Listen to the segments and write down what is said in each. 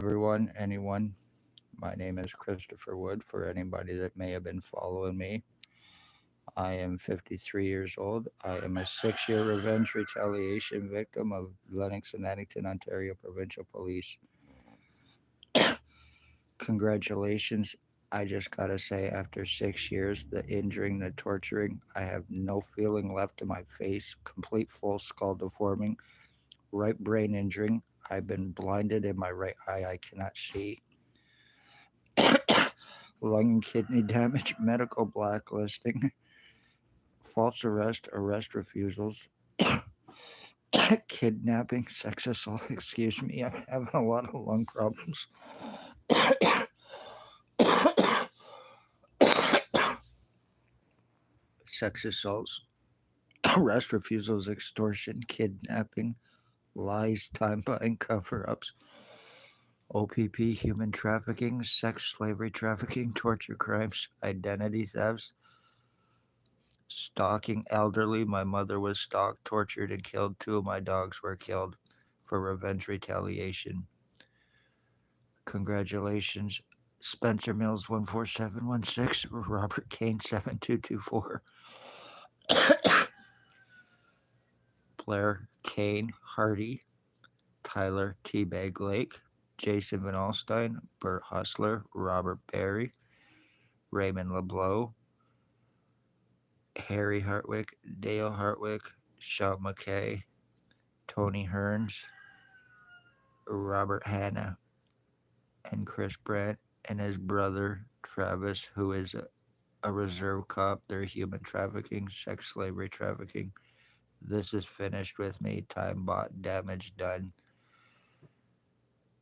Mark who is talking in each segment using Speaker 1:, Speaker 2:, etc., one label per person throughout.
Speaker 1: Everyone, anyone. My name is Christopher Wood. For anybody that may have been following me, I am 53 years old. I am a 6-year revenge retaliation victim of Lennox and Addington, Ontario Provincial Police. Congratulations. I just gotta say, after 6 years, the injuring, the torturing, I have no feeling left in my face, complete full skull deforming, right brain injuring. I've been blinded in my right eye. I cannot see. Lung and kidney damage, medical blacklisting, false arrest, arrest refusals, kidnapping, sex assault. Excuse me, I'm having a lot of lung problems. Sex assaults, arrest refusals, extortion, kidnapping, lies, time buying, cover ups, OPP, human trafficking, sex slavery trafficking, torture crimes, identity thefts, stalking elderly. My mother was stalked, tortured, and killed. Two of my dogs were killed for revenge retaliation. Congratulations. Spencer Mills 14716, Robert Kane 7224, Blair Kane Hardy, Tyler Teabag Lake, Jason Van Alstyne, Bert Hustler, Robert Barry, Raymond LeBlanc, Harry Hartwick, Dale Hartwick, Sean McKay, Tony Hearns, Robert Hanna, and Chris Brandt, and his brother Travis, who is a reserve cop. They're human trafficking, sex slavery trafficking. This is finished with me. Time bought, damage done.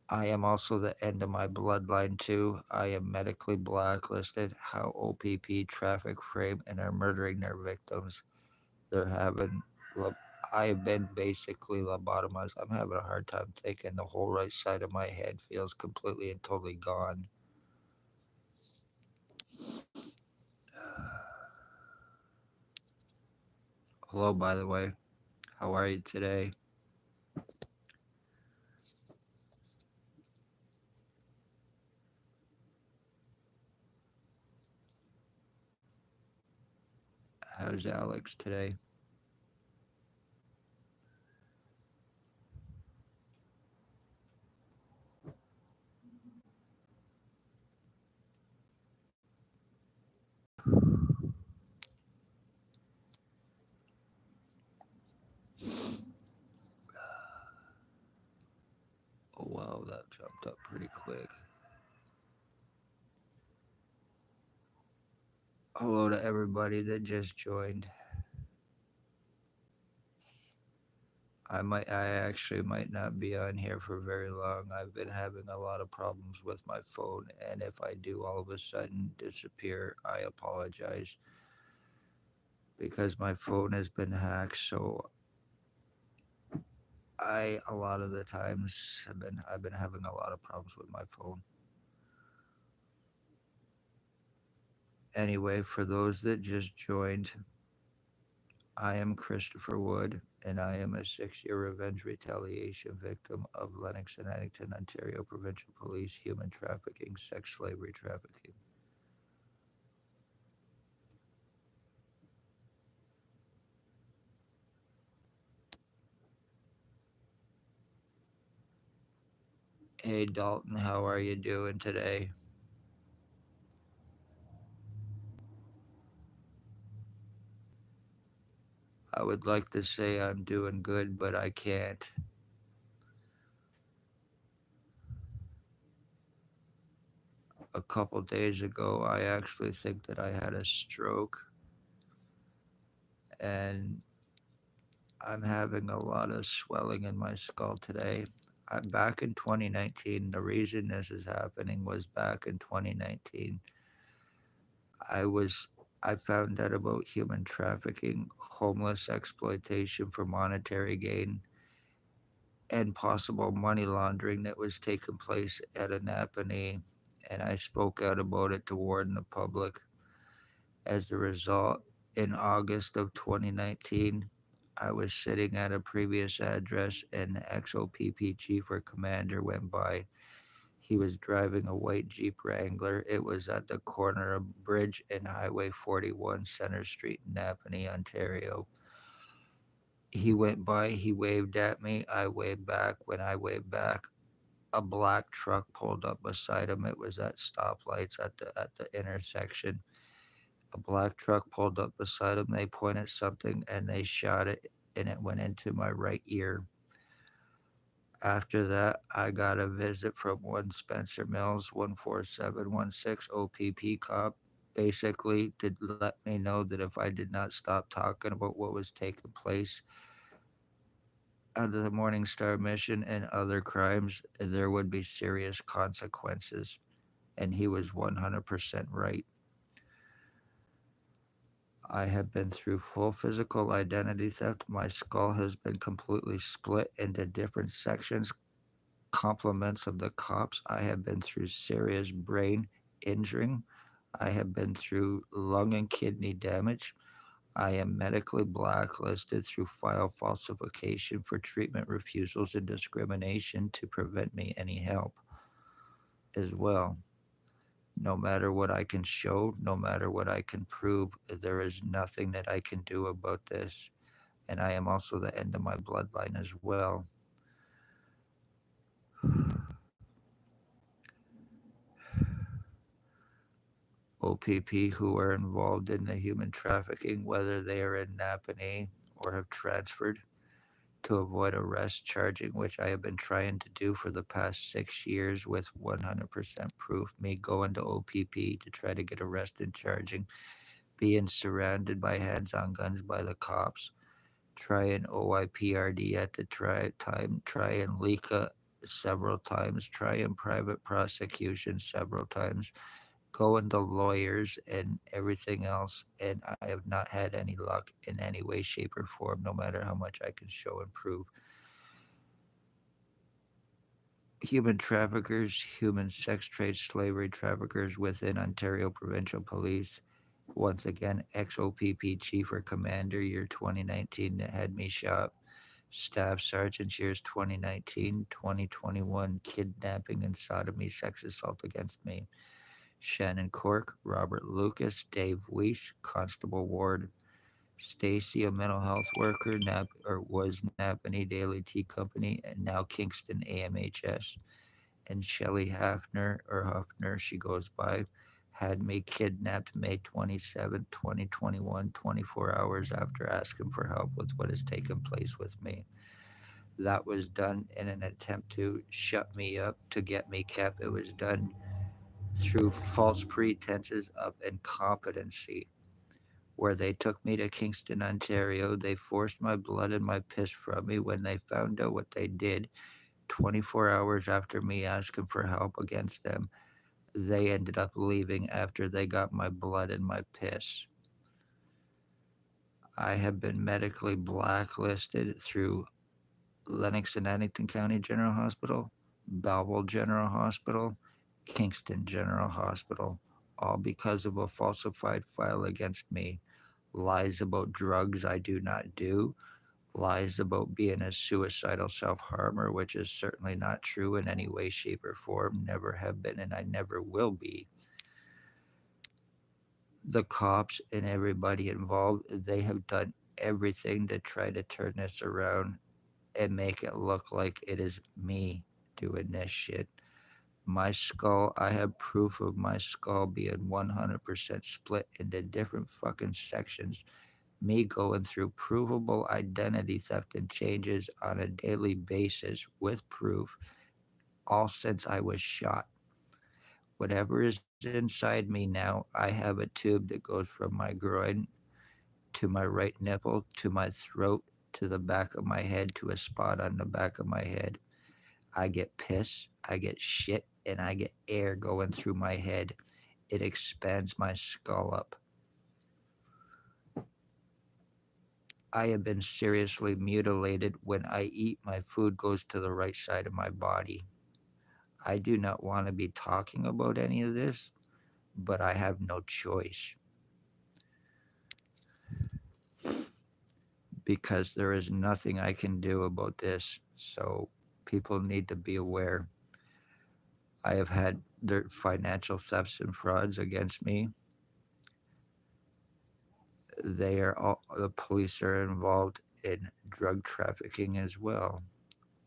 Speaker 1: I am also the end of my bloodline too. I am medically blacklisted. How OPP traffic frame and are murdering their victims. They're having. I've been basically lobotomized. I'm having a hard time thinking. The whole right side of my head feels completely and totally gone. Hello, by the way. How are you today? How's Alex today? Oh, wow, that jumped up pretty quick. Hello to everybody that just joined. I actually might not be on here for very long. I've been having a lot of problems with my phone, and if I do all of a sudden disappear, I apologize because my phone has been hacked. So a lot of the times I've been having a lot of problems with my phone. Anyway, for those that just joined, I am Christopher Wood, and I am a 6-year revenge retaliation victim of Lennox and Addington, Ontario Provincial Police human trafficking, sex slavery trafficking. Hey Dalton, how are you doing today? I would like to say I'm doing good, but I can't. A couple days ago, I actually think that I had a stroke, and I'm having a lot of swelling in my skull today. Back in 2019, the reason this is happening was back in 2019, I was I found out about human trafficking, homeless exploitation for monetary gain, and possible money laundering that was taking place at a Napanee, and I spoke out about it to warn the public. As a result, in August of 2019, I was sitting at a previous address, and the XOPP chief or commander went by He was driving a white Jeep Wrangler. It was at the corner of Bridge and Highway 41, Center Street, Napanee, Ontario. He went by, he waved at me, I waved back. When I waved back, a black truck pulled up beside him. It was at stoplights at the intersection. A black truck pulled up beside him. They pointed something and they shot it, and it went into my right ear. After that, I got a visit from one Spencer Mills 14716 OPP cop, basically to let me know that if I did not stop talking about what was taking place under the Morning Star mission and other crimes, there would be serious consequences. And he was 100% right. I have been through full physical identity theft. My skull has been completely split into different sections, compliments of the cops. I have been through serious brain injuring. I have been through lung and kidney damage. I am medically blacklisted through file falsification for treatment refusals and discrimination to prevent me any help as well. No matter what I can show, no matter what I can prove, there is nothing that I can do about this. And I am also the end of my bloodline as well. OPP who are involved in the human trafficking, whether they are in Napanee or have transferred to avoid arrest charging, which I have been trying to do for the past 6 years with 100% proof. Me going to OPP to try to get arrested charging, being surrounded by hands on guns by the cops, trying OIPRD at the time, trying LICA several times, trying private prosecution several times, going to lawyers and everything else, and I have not had any luck in any way, shape, or form, no matter how much I can show and prove. Human traffickers, human sex trade, slavery traffickers within Ontario Provincial Police. Once again, ex-OPP Chief or Commander, year 2019, that had me shot. Staff Sergeant, years 2019, 2021, kidnapping and sodomy, sex assault against me. Shannon Cork, Robert Lucas, Dave Weiss, Constable Ward, Stacy, a mental health worker, was Napanee Daily Tea Company, and now Kingston AMHS. And Shelley Hafner, or Huffner, she goes by, had me kidnapped May 27, 2021, 24 hours after asking for help with what has taken place with me. That was done in an attempt to shut me up, to get me kept. It was done through false pretenses of incompetency, where they took me to Kingston, Ontario. They forced my blood and my piss from me. When they found out what they did, 24 hours after me asking for help against them, they ended up leaving after they got my blood and my piss. I have been medically blacklisted through Lennox and Addington County General Hospital, Belleville General Hospital, Kingston General Hospital, all because of a falsified file against me. Lies about drugs I do not do, lies about being a suicidal self harmer, which is certainly not true in any way, shape, or form, never have been, and I never will be. The cops and everybody involved, they have done everything to try to turn this around and make it look like it is me doing this shit. My skull, I have proof of my skull being 100% split into different fucking sections. Me going through provable identity theft and changes on a daily basis with proof, all since I was shot. Whatever is inside me now, I have a tube that goes from my groin to my right nipple to my throat to the back of my head to a spot on the back of my head. I get piss, I get shit, and I get air going through my head. It expands my skull up. I have been seriously mutilated. When I eat, my food goes to the right side of my body. I do not want to be talking about any of this, but I have no choice because there is nothing I can do about this. So people need to be aware. I have had their financial thefts and frauds against me. They are all the police are involved in drug trafficking as well.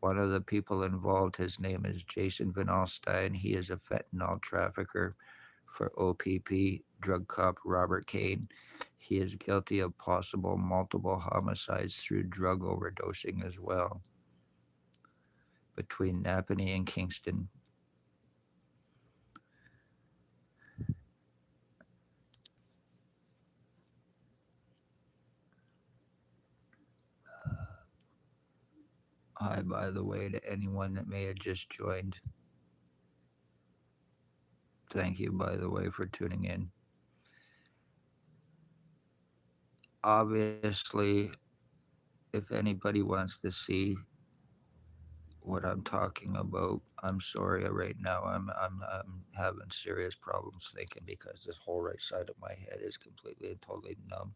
Speaker 1: One of the people involved, his name is Jason Van Alstyne. He is a fentanyl trafficker for OPP drug cop Robert Kane. He is guilty of possible multiple homicides through drug overdosing as well between Napanee and Kingston. Hi, by the way, to anyone that may have just joined. Thank you, by the way, for tuning in. Obviously, if anybody wants to see what I'm talking about, I'm sorry. Right now, I'm having serious problems thinking because this whole right side of my head is completely and totally numb,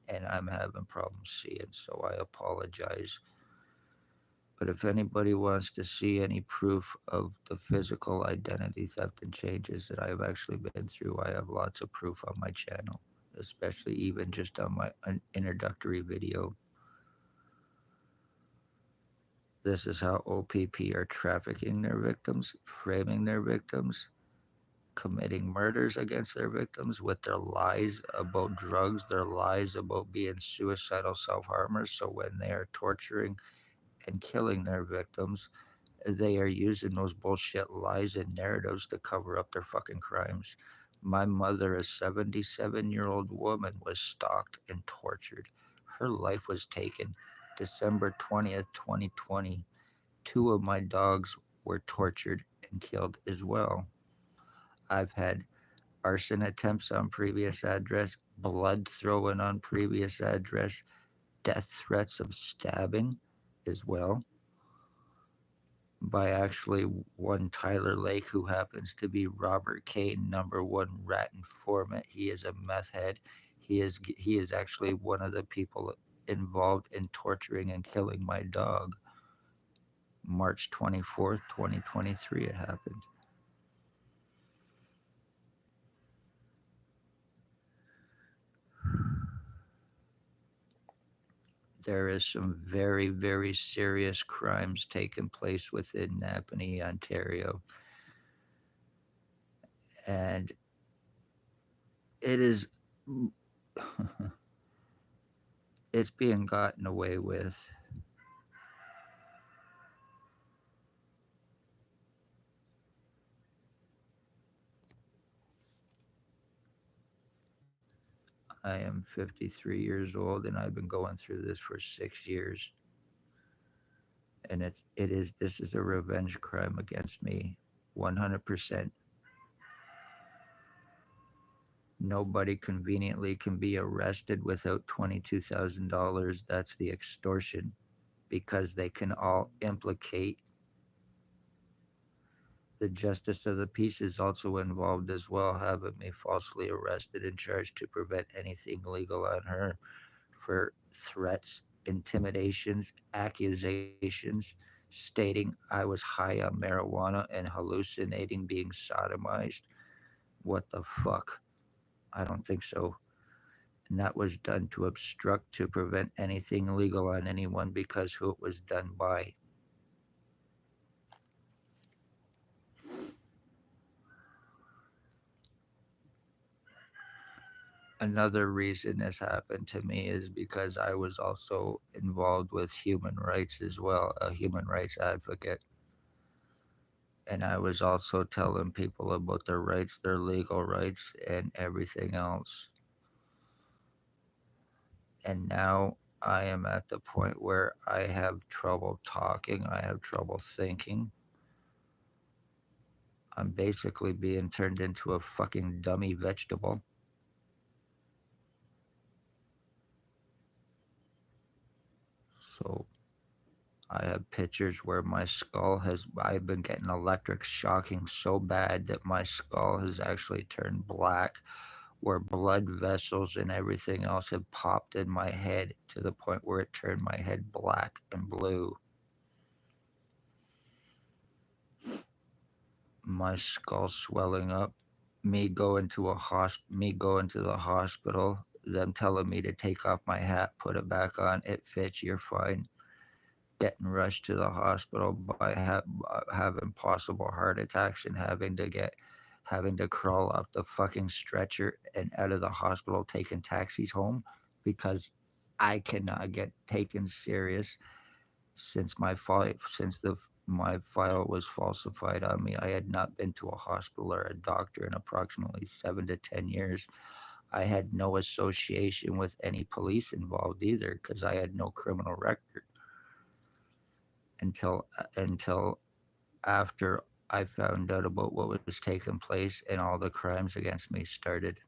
Speaker 1: and I'm having problems seeing. So I apologize. But if anybody wants to see any proof of the physical identity theft and changes that I've actually been through, I have lots of proof on my channel, especially even just on my introductory video. This is how OPP are trafficking their victims, framing their victims, committing murders against their victims with their lies about drugs, their lies about being suicidal self harmers. So when they are torturing and killing their victims, they are using those bullshit lies and narratives to cover up their fucking crimes. My mother, a 77-year-old woman, was stalked and tortured. Her life was taken December 20th, 2020. Two of my dogs were tortured and killed as well. I've had arson attempts on previous address, blood thrown on previous address, death threats of stabbing as well by actually one Tyler Lake, who happens to be Robert Kane, number one rat informant. He is a meth head. He is actually one of the people involved in torturing and killing my dog. March 24th, 2023, it happened. There is some very, very serious crimes taking place within Napanee, Ontario, and it is it's being gotten away with. I am 53 years old and I've been going through this for 6 years, and this is a revenge crime against me, 100%. Nobody conveniently can be arrested without $22,000. That's the extortion, because they can all implicate the justice of the peace is also involved as well, having me falsely arrested and charged to prevent anything legal on her for threats, intimidations, accusations, stating I was high on marijuana and hallucinating being sodomized. What the fuck? I don't think so. And that was done to obstruct, to prevent anything illegal on anyone because who it was done by. Another reason this happened to me is because I was also involved with human rights as well, a human rights advocate. And I was also telling people about their rights, their legal rights, and everything else. And now I am at the point where I have trouble talking, I have trouble thinking. I'm basically being turned into a fucking dummy vegetable. So I have pictures where I've been getting electric shocking so bad that my skull has actually turned black, where blood vessels and everything else have popped in my head to the point where it turned my head black and blue. my skull swelling up, me going to the hospital, them telling me to take off my hat, put it back on, it fits, you're fine. Getting rushed to the hospital by having possible heart attacks and having to crawl up the fucking stretcher and out of the hospital taking taxis home because I cannot get taken serious since the my file was falsified on me. I had not been to a hospital or a doctor in approximately 7 to 10 years. I had no association with any police involved either because I had no criminal record until after I found out about what was taking place and all the crimes against me started.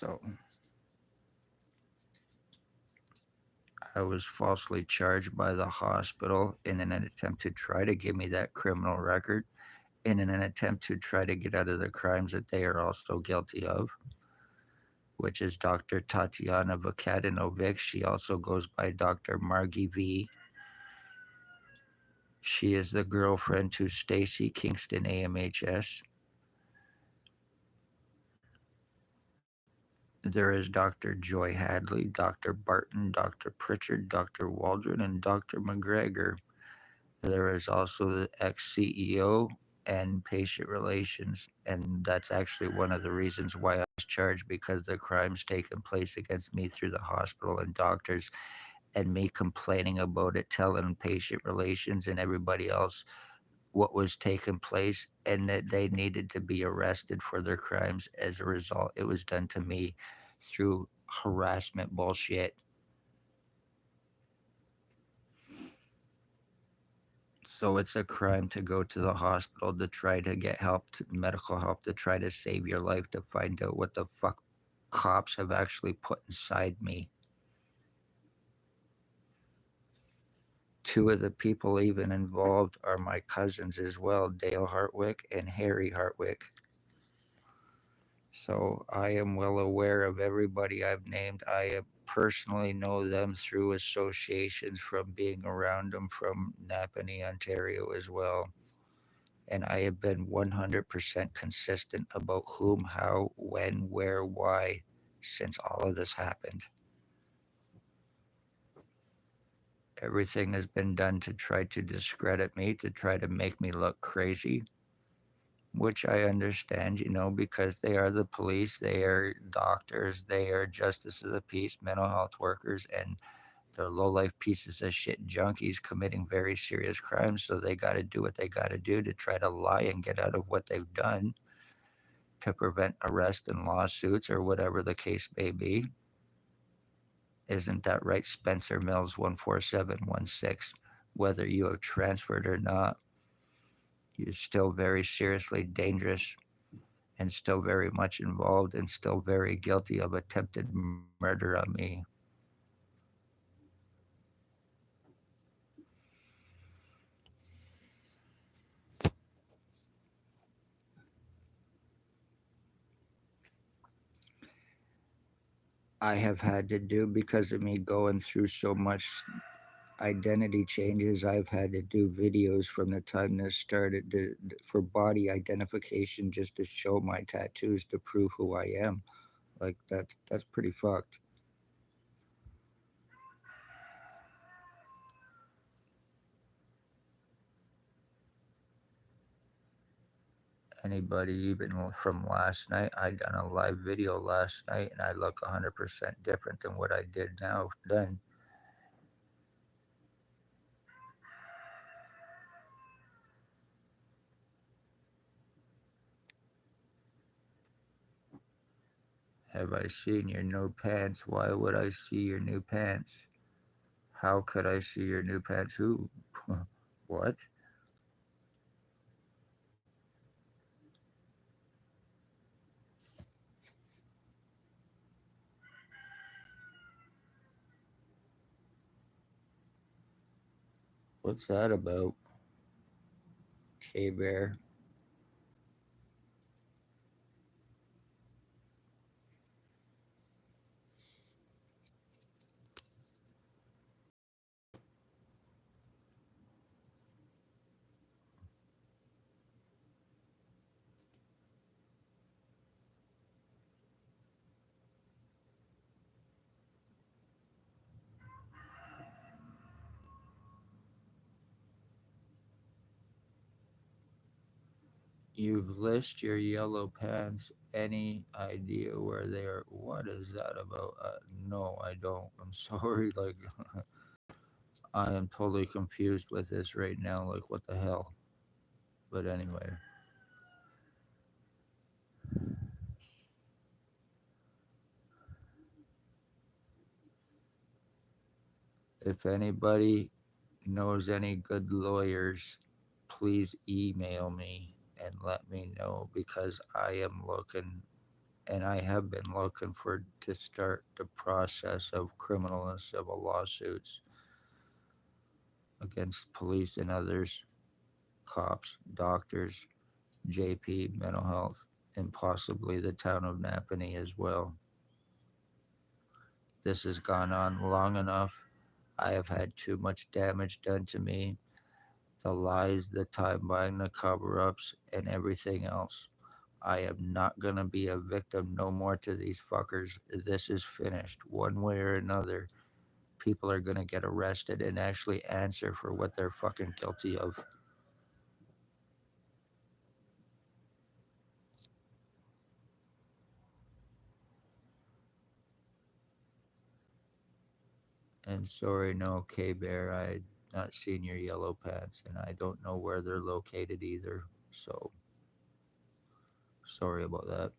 Speaker 1: So I was falsely charged by the hospital in an attempt to try to give me that criminal record, in an attempt to try to get out of the crimes that they are also guilty of, which is Dr. Tatiana Vukadinovic. She also goes by Dr. Margie V. She is the girlfriend to Stacy Kingston AMHS. There is Dr. Joy Hadley, Dr. Barton, Dr. Pritchard, Dr. Waldron, and Dr. McGregor. There is also the ex CEO and patient relations. And that's actually one of the reasons why I was charged because the crimes taken place against me through the hospital and doctors and me complaining about it, telling patient relations and everybody else what was taking place and that they needed to be arrested for their crimes. As a result, it was done to me through harassment bullshit. So it's a crime to go to the hospital to try to get help, medical help, to try to save your life, to find out what the fuck cops have actually put inside me. Two of the people even involved are my cousins as well, Dale Hartwick and Harry Hartwick. So I am well aware of everybody I've named. I personally know them through associations from being around them from Napanee, Ontario as well. And I have been 100% consistent about whom, how, when, where, why since all of this happened. Everything has been done to try to discredit me, to try to make me look crazy, which I understand, because they are the police, they are doctors, they are justice of the peace, mental health workers, and they're low life pieces of shit junkies committing very serious crimes. So they got to do what they got to do to try to lie and get out of what they've done to prevent arrest and lawsuits or whatever the case may be. Isn't that right, Spencer Mills 14716? Whether you have transferred or not, you're still very seriously dangerous and still very much involved and still very guilty of attempted murder on me. I have had to do because of me going through so much identity changes. I've had to do videos from the time this started for body identification just to show my tattoos to prove who I am. Like that's pretty fucked. Anybody even from last night, I done a live video last night and I look 100% different than what I did now then. Have I seen your new pants? Why would I see your new pants? How could I see your new pants? Who? What? What's that about? K Bear. You've list your yellow pants. Any idea where they are? What is that about? No, I don't. I'm sorry. Like, I am totally confused with this right now. Like, what the hell? But anyway, if anybody knows any good lawyers, please email me and let me know because I am looking and I have been looking for to start the process of criminal and civil lawsuits against police and others, cops, doctors, JP, mental health, and possibly the town of Napanee as well. This has gone on long enough. I have had too much damage done to me. The lies, the time buying, the cover ups, and everything else. I am not going to be a victim no more to these fuckers. This is finished. One way or another, people are going to get arrested and actually answer for what they're fucking guilty of. And sorry, no, K Bear, I not seen your yellow pants, and I don't know where they're located either. So sorry about that.